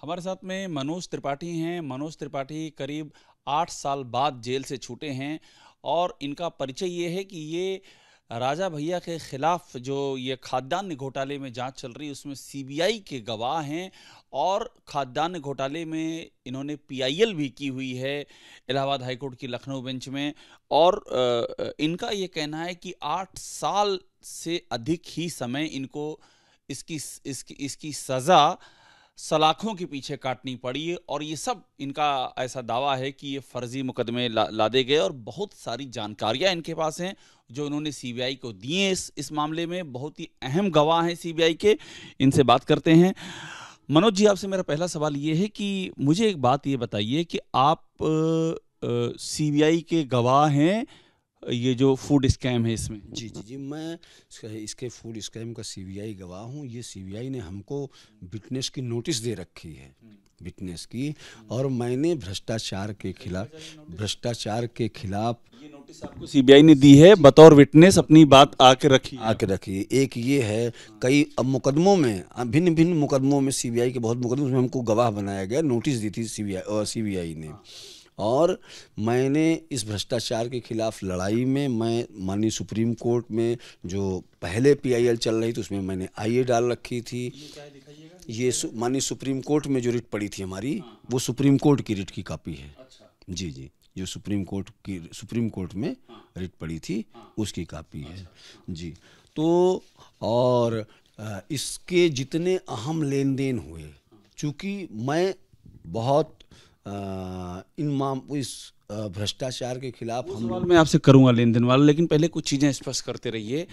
हमारे साथ में मनोज त्रिपाठी हैं। मनोज त्रिपाठी करीब 8 साल बाद जेल से छूटे हैं और इनका परिचय ये है कि ये राजा भैया के खिलाफ जो ये खाद्यान्न घोटाले में जांच चल रही है उसमें सीबीआई के गवाह हैं और खाद्यान्न घोटाले में इन्होंने पीआईएल भी की हुई है इलाहाबाद हाईकोर्ट की लखनऊ बेंच में। और इनका ये कहना है कि 8 साल से अधिक ही समय इनको इसकी इसकी इसकी सज़ा सलाखों के पीछे काटनी पड़ी है और ये सब इनका ऐसा दावा है कि ये फर्जी मुकदमे लादे गए और बहुत सारी जानकारियां इनके पास हैं जो उन्होंने सीबीआई को दी हैं। इस मामले में बहुत ही अहम गवाह हैं सीबीआई के, इनसे बात करते हैं। मनोज जी, आपसे मेरा पहला सवाल ये है कि मुझे एक बात ये बताइए कि आप सीबीआई के गवाह हैं ये जो फूड स्कैम है इसमें। जी जी जी, मैं इसके फूड स्कैम का सीबीआई गवाह हूँ। ये सीबीआई ने हमको विटनेस की नोटिस दे रखी है, विटनेस की, और मैंने भ्रष्टाचार के खिलाफ ये नोटिस आपको सीबीआई ने दी है बतौर विटनेस, अपनी बात आके रखी। एक ये है, कई अब मुकदमों में, भिन्न भिन्न मुकदमों में, सीबीआई के बहुत मुकदमों में हमको गवाह बनाया गया, नोटिस दी थी सीबीआई ने। और मैंने इस भ्रष्टाचार के खिलाफ लड़ाई में मैं माननीय सुप्रीम कोर्ट में जो पहले पीआईएल चल रही थी उसमें मैंने आईए डाल रखी थी। ये माननीय सुप्रीम कोर्ट में जो रिट पड़ी थी हमारी, वो सुप्रीम कोर्ट की रिट की कॉपी है। जी जी, जो सुप्रीम कोर्ट में रिट पड़ी थी उसकी कॉपी है जी। तो और इसके जितने अहम लेन देन हुए, चूँकि मैं बहुत इस भ्रष्टाचार के खिलाफ सवाल मैं आपसे करूंगा लेन देन वाला, लेकिन पहले कुछ चीजें स्पष्ट करते रहिए।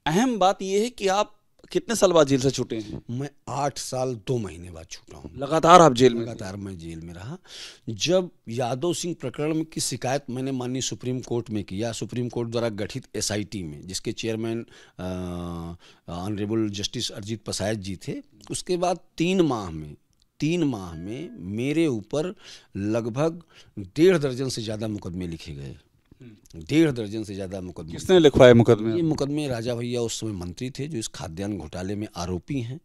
अहम बात यह है कि आप कितने साल बाद जेल से छूटे हैं? मैं 8 साल 2 महीने बाद छूटा हूँ। लगातार आप जेल में? लगातार मैं जेल में रहा। जब यादव सिंह प्रकरण की शिकायत मैंने माननीय सुप्रीम कोर्ट में किया, सुप्रीम कोर्ट द्वारा गठित एसआईटी में, जिसके chairman honourable justice Arijit Pasayat ji थे, उसके बाद 3 माह में मेरे ऊपर लगभग 1.5 दर्जन से ज़्यादा मुकदमे लिखे गए। 1.5 दर्जन से ज़्यादा मुकदमे। किसने लिखवाए मुकदमे? ये मुकदमे राजा भैया उस समय मंत्री थे, जो इस खाद्यान्न घोटाले में आरोपी हैं,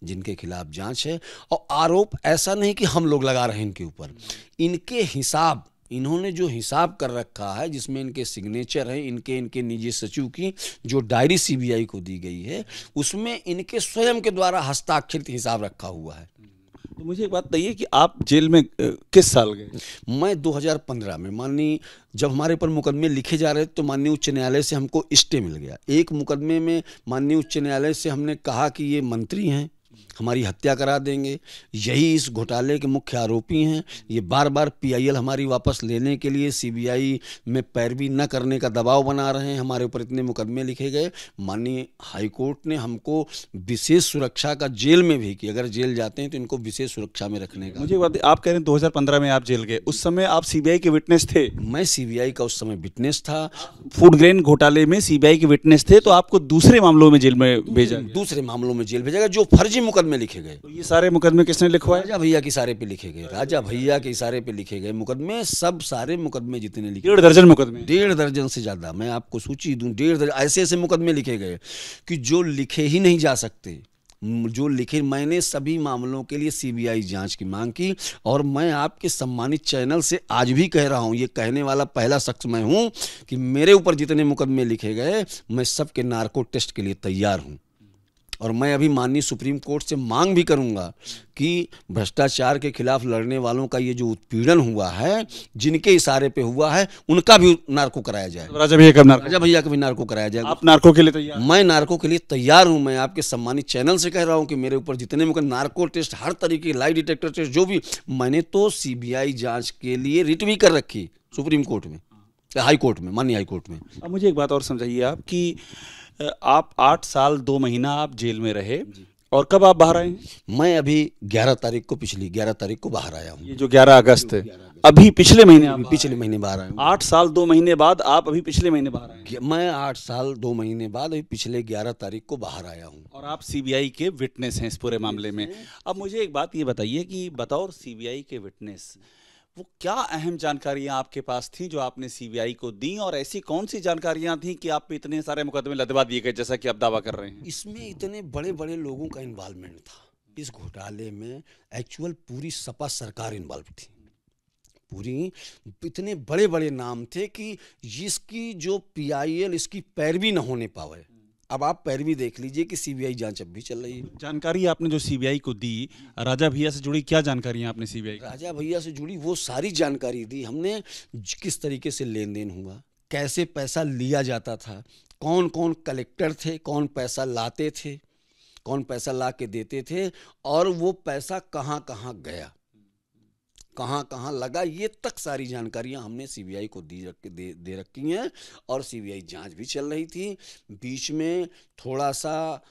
जिनके खिलाफ जांच है। और आरोप ऐसा नहीं कि हम लोग लगा रहे हैं इनके ऊपर, इनके हिसाब, इन्होंने जो हिसाब कर रखा है, जिसमें इनके सिग्नेचर हैं, इनके निजी सचिव की जो डायरी सीबीआई को दी गई है, उसमें इनके स्वयं के द्वारा हस्ताक्षरित हिसाब रखा हुआ है। तो मुझे एक बात बताइए कि आप जेल में किस साल गए? मैं 2015 में, माननीय जब हमारे ऊपर मुकदमे लिखे जा रहे थे तो माननीय उच्च न्यायालय से हमको स्टे मिल गया। एक मुकदमे में माननीय उच्च न्यायालय से हमने कहा कि ये मंत्री हैं, हमारी हत्या करा देंगे, यही इस घोटाले के मुख्य आरोपी हैं। ये बार बार पीआईएल हमारी वापस लेने के लिए सीबीआई में पैरवी न करने का दबाव बना रहे हैं। हमारे ऊपर इतने मुकदमे लिखे गए। माननीय हाईकोर्ट ने हमको विशेष सुरक्षा का जेल में भी, कि अगर जेल जाते हैं तो इनको विशेष सुरक्षा में रखने का। मुझे एक बात, आप कह रहे हैं 2015 में आप जेल गए, उस समय आप सीबीआई के विटनेस थे? मैं सीबीआई का उस समय विटनेस था। फूड ग्रेन घोटाले में सीबीआई के विटनेस थे, तो आपको दूसरे मामलों में जेल में भेजा? दूसरे मामलों में जेल भेजा गया, जो फर्जी मुकदमे लिखे गए। तो ये सारे मुकदमे किसने लिखवाए? राजा भैया के इशारे पे लिखे गए, राजा भैया के इशारे पे लिखे गए मुकदमे, सब सारे मुकदमे जितने लिखे, 1.5 दर्जन मुकदमे। 1.5 दर्जन से ज्यादा, मैं आपको सूची दूं, 1.5 दर्जन ऐसे मुकदमे लिखे गए कि जो लिखे ही नहीं जा सकते, जो लिखे। मैंने सभी मामलों के लिए सीबीआई जांच की मांग की, और मैं आपके सम्मानित चैनल से आज भी कह रहा हूं, ये कहने वाला पहला शख्स मैं हूं कि मेरे ऊपर जितने मुकदमे लिखे गए, मैं सबके नार्को टेस्ट के लिए तैयार हूं। और मैं अभी माननीय सुप्रीम कोर्ट से मांग भी करूंगा कि भ्रष्टाचार के खिलाफ लड़ने वालों का ये जो उत्पीड़न हुआ है, जिनके इशारे पे हुआ है, उनका भी नार्को कराया जाए। राजा भैया का भी नार्को कराया जाए। आप नार्को के लिए तैयार? मैं नार्को के लिए तैयार हूं। मैं आपके सम्मानित चैनल से कह रहा हूं कि मेरे ऊपर जितने मुकदमे, नार्को टेस्ट, हर तरीके, लाई डिटेक्टर टेस्ट, जो भी, मैंने तो सीबीआई जांच के लिए रिट भी कर रखी सुप्रीम कोर्ट में, हाई कोर्ट में, माननीय हाई कोर्ट में। अब मुझे एक बात और समझाइए आप कि आप 8 साल 2 महीना आप जेल में रहे, और कब आप बाहर आए? मैं अभी 11 तारीख को, पिछली 11 तारीख को बाहर आया हूँ। ये जो 11 अगस्त है, अभी पिछले महीने बाहर आया हूँ। 8 साल 2 महीने बाद आप अभी पिछले महीने बाहर आए? मैं 8 साल 2 महीने बाद अभी पिछले 11 तारीख को बाहर आया हूँ। और आप सीबीआई के विटनेस हैं इस पूरे मामले में। अब मुझे एक बात ये बताइए कि बतौर सीबीआई के विटनेस, वो क्या अहम जानकारियां आपके पास थी जो आपने सीबीआई को दी, और ऐसी कौन सी जानकारियां थी कि आप पे इतने सारे मुकदमे लदवा दिए गए जैसा कि आप दावा कर रहे हैं? इसमें इतने बड़े बड़े लोगों का इन्वॉल्वमेंट था, इस घोटाले में एक्चुअल पूरी सपा सरकार इन्वॉल्व थी। पूरी इतने बड़े बड़े नाम थे कि जिसकी जो PIL इसकी पैरवी न होने पावे। अब आप पैरवी देख लीजिए कि CBI जांच अब भी चल रही है। जानकारी आपने जो CBI को दी, राजा भैया से जुड़ी क्या जानकारियां आपने CBI राजा भैया से जुड़ी वो सारी जानकारी दी हमने, किस तरीके से लेन देन हुआ, कैसे पैसा लिया जाता था, कौन कौन कलेक्टर थे, कौन पैसा लाते थे, कौन पैसा ला के देते थे, और वो पैसा कहाँ कहाँ गया, कहाँ कहाँ लगा, ये तक सारी जानकारियां हमने CBI को दे रखी हैं। और CBI जांच भी चल रही थी। बीच में थोड़ा सा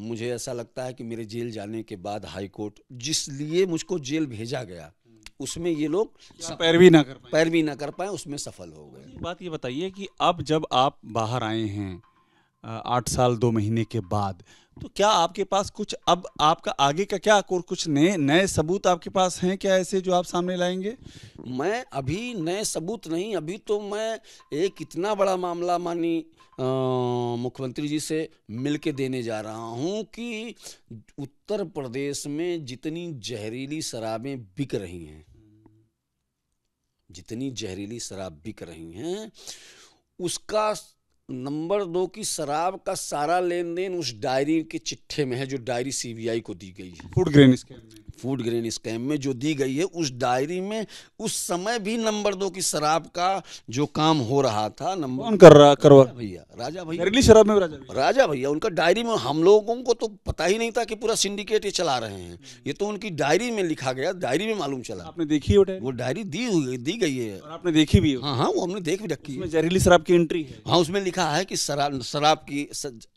मुझे ऐसा लगता है कि मेरे जेल जाने के बाद हाई कोर्ट जिस लिए मुझको जेल भेजा गया, उसमें ये लोग पैरवी ना कर पाए, उसमें सफल हो गए। बात ये बताइए कि अब जब आप बाहर आए हैं 8 साल 2 महीने के बाद, तो क्या आपके पास कुछ अब आपका आगे का क्या कुछ नए सबूत आपके पास हैं क्या, ऐसे जो आप सामने लाएंगे? मैं अभी नए सबूत नहीं, अभी तो मैं एक इतना बड़ा मामला मानी मुख्यमंत्री जी से मिल के देने जा रहा हूं कि उत्तर प्रदेश में जितनी जहरीली शराबें बिक रही हैं, जितनी जहरीली शराब बिक रही हैं, उसका नंबर 2 की शराब का सारा लेन देन उस डायरी के चिट्ठे में है, जो डायरी CBI को दी गई है। फूड ग्रेन स्कैम में जो दी गई है, उस डायरी में उस समय भी नंबर 2 की शराब का जो काम हो रहा था, कौन करवा भैया, राजा भैया, जहरीली शराब में राजा भैया, उनका डायरी में, हम लोगों को तो पता ही नहीं था कि पूरा सिंडिकेट ये चला रहे हैं। ये तो उनकी डायरी में लिखा गया, डायरी में मालूम चला। आपने देखी वो डायरी दी गई है? और आपने देखी भी? हाँ, वो हमने देख भी रखी है। जहरीली शराब की एंट्री है। हाँ, उसमें लिखा है कि शराब की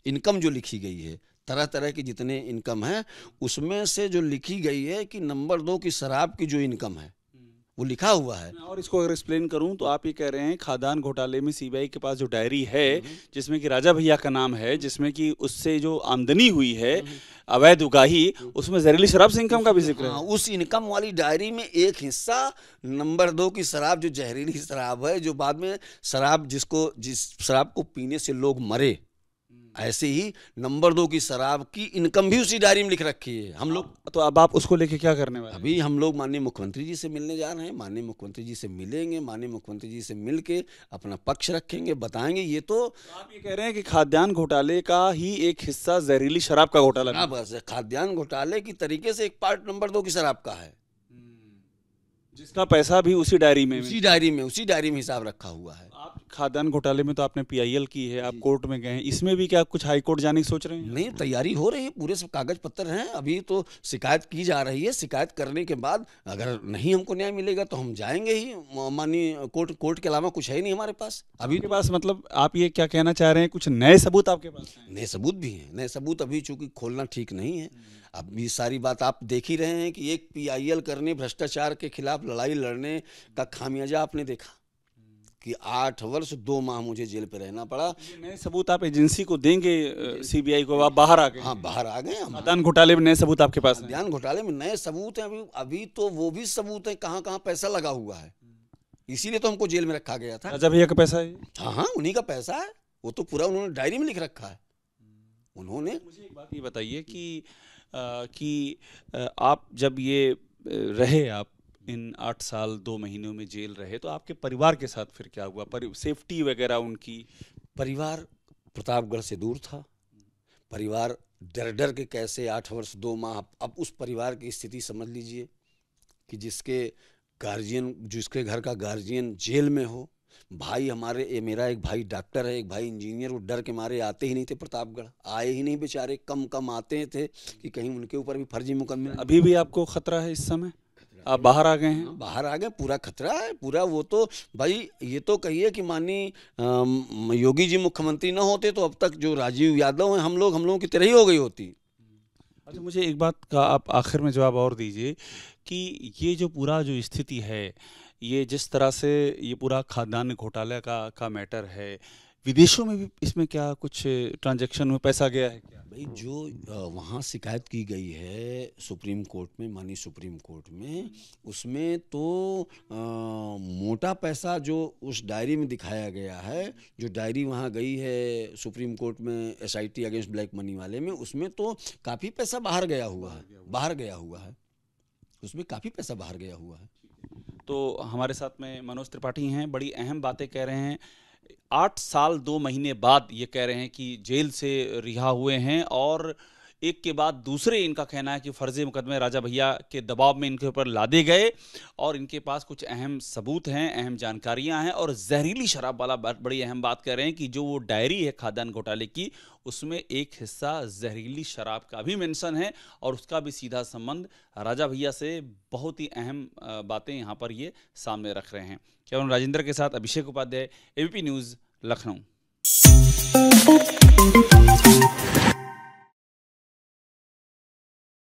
इनकम जो लिखी गई है, तरह तरह की जितने इनकम है, उसमें से जो लिखी गई है कि नंबर 2 की शराब की जो इनकम है वो लिखा हुआ है। और इसको अगर एक्सप्लेन करूं तो आप ये कह रहे हैं खादान घोटाले में CBI के पास जो डायरी है, जिसमें कि राजा भैया का नाम है, जिसमें कि उससे जो आमदनी हुई है अवैध उगाही, उसमें जहरीली शराब से इनकम का भी जिक्र है। उस इनकम वाली डायरी में एक हिस्सा नंबर 2 की शराब, जो जहरीली शराब है, जो बाद में जिस शराब को पीने से लोग मरे, ऐसे ही नंबर 2 की शराब की इनकम भी उसी डायरी में लिख रखी है। हम लोग तो अब आप उसको लेके क्या करने वाले? अभी हम लोग माननीय मुख्यमंत्री जी से मिलने जा रहे हैं। माननीय मुख्यमंत्री जी से मिलेंगे, माननीय मुख्यमंत्री जी से मिल के अपना पक्ष रखेंगे, बताएंगे। ये तो आप ये कह रहे हैं कि खाद्यान्न घोटाले का ही एक हिस्सा जहरीली शराब का घोटाला? हाँ, बस खाद्यान्न घोटाले की तरीके से एक पार्ट नंबर 2 की शराब का है, जिसका पैसा भी उसी डायरी में हिसाब रखा हुआ है। आप खाद्यान्न घोटाले में तो आपने PIL की है, आप कोर्ट में गए हैं, इसमें भी क्या कुछ हाई कोर्ट जाने की सोच रहे हैं? नहीं, तैयारी हो रही है, पूरे सब कागज पत्र हैं। अभी तो शिकायत की जा रही है। शिकायत करने के बाद अगर नहीं हमको न्याय मिलेगा तो हम जाएंगे ही माननीय कोर्ट के अलावा कुछ है नहीं हमारे पास अभी के पास। मतलब आप ये क्या कहना चाह रहे हैं, कुछ नए सबूत आपके पास हैं? नए सबूत भी हैं, नए सबूत अभी चूंकि खोलना ठीक नहीं है। अब ये सारी बात आप देख ही रहे हैं कि एक PIL करने, भ्रष्टाचार के खिलाफ लड़ाई लड़ने का खामियाजा आपने देखा कि 8 वर्ष 2 माह मुझे जेल पे रहना पड़ा। नए सबूत आप एजेंसी को देंगे CBI को? आप बाहर आ गए? हाँ, बाहर आ गए हम। खाद्यान्न घोटाले में नए सबूत आपके पास हैं? खाद्यान्न घोटाले में नए सबूत हैं। अभी तो वो भी सबूत है कहाँ कहाँ पैसा लगा हुआ है, इसीलिए तो हमको जेल में रखा गया था। राजा भैया का पैसा है? हाँ, उन्हीं का पैसा है। वो तो पूरा उन्होंने डायरी में लिख रखा है उन्होंने। मुझे एक बात ये बताइए कि आप जब ये रहे, आप इन 8 साल 2 महीनों में जेल रहे, तो आपके परिवार के साथ फिर क्या हुआ? सेफ्टी वगैरह उनकी? परिवार प्रतापगढ़ से दूर था। परिवार डर डर के कैसे 8 वर्ष 2 माह। अब उस परिवार की स्थिति समझ लीजिए कि जिसके घर का गार्जियन जेल में हो। भाई मेरा एक भाई डॉक्टर है, एक भाई इंजीनियर, वो डर के मारे आते ही नहीं थे प्रतापगढ़, आए ही नहीं बेचारे। कम आते थे कि कहीं उनके ऊपर भी फर्जी मुकदमे। अभी भी आपको खतरा है इस समय? आप बाहर आ गए हैं? बाहर आ गए, पूरा खतरा है पूरा। वो तो भाई ये तो कहिए कि माननीय योगी जी मुख्यमंत्री ना होते तो अब तक जो राजीव यादव हैं, हम लोगों की तरह ही हो गई होती। अच्छा, मुझे एक बात का आप आखिर में जवाब और दीजिए कि ये जो पूरा जो स्थिति है, ये जिस तरह से ये पूरा खाद्यान्न घोटाले का मैटर है, विदेशों में भी इसमें क्या कुछ ट्रांजैक्शन में पैसा गया है क्या? भाई जो वहाँ शिकायत की गई है सुप्रीम कोर्ट में, माननीय सुप्रीम कोर्ट में, उसमें तो मोटा पैसा जो उस डायरी में दिखाया गया है, जो डायरी वहाँ गई है सुप्रीम कोर्ट में SIT अगेंस्ट ब्लैक मनी वाले में, उसमें तो काफ़ी पैसा बाहर गया हुआ है, उसमें काफ़ी पैसा बाहर गया हुआ है। तो हमारे साथ में मनोज त्रिपाठी हैं, बड़ी अहम बातें कह रहे हैं। 8 साल 2 महीने बाद ये कह रहे हैं कि जेल से रिहा हुए हैं और एक के बाद दूसरे इनका कहना है कि फर्जी मुकदमे राजा भैया के दबाव में इनके ऊपर लादे गए और इनके पास कुछ अहम सबूत हैं, अहम जानकारियां हैं और जहरीली शराब वाला बड़ी अहम बात कह रहे हैं कि जो वो डायरी है खाद्यान्न घोटाले की, उसमें एक हिस्सा जहरीली शराब का भी मेंशन है और उसका भी सीधा संबंध राजा भैया से। बहुत ही अहम बातें यहाँ पर ये सामने रख रहे हैं। केवल राजेंद्र के साथ अभिषेक उपाध्याय, ABP न्यूज़, लखनऊ।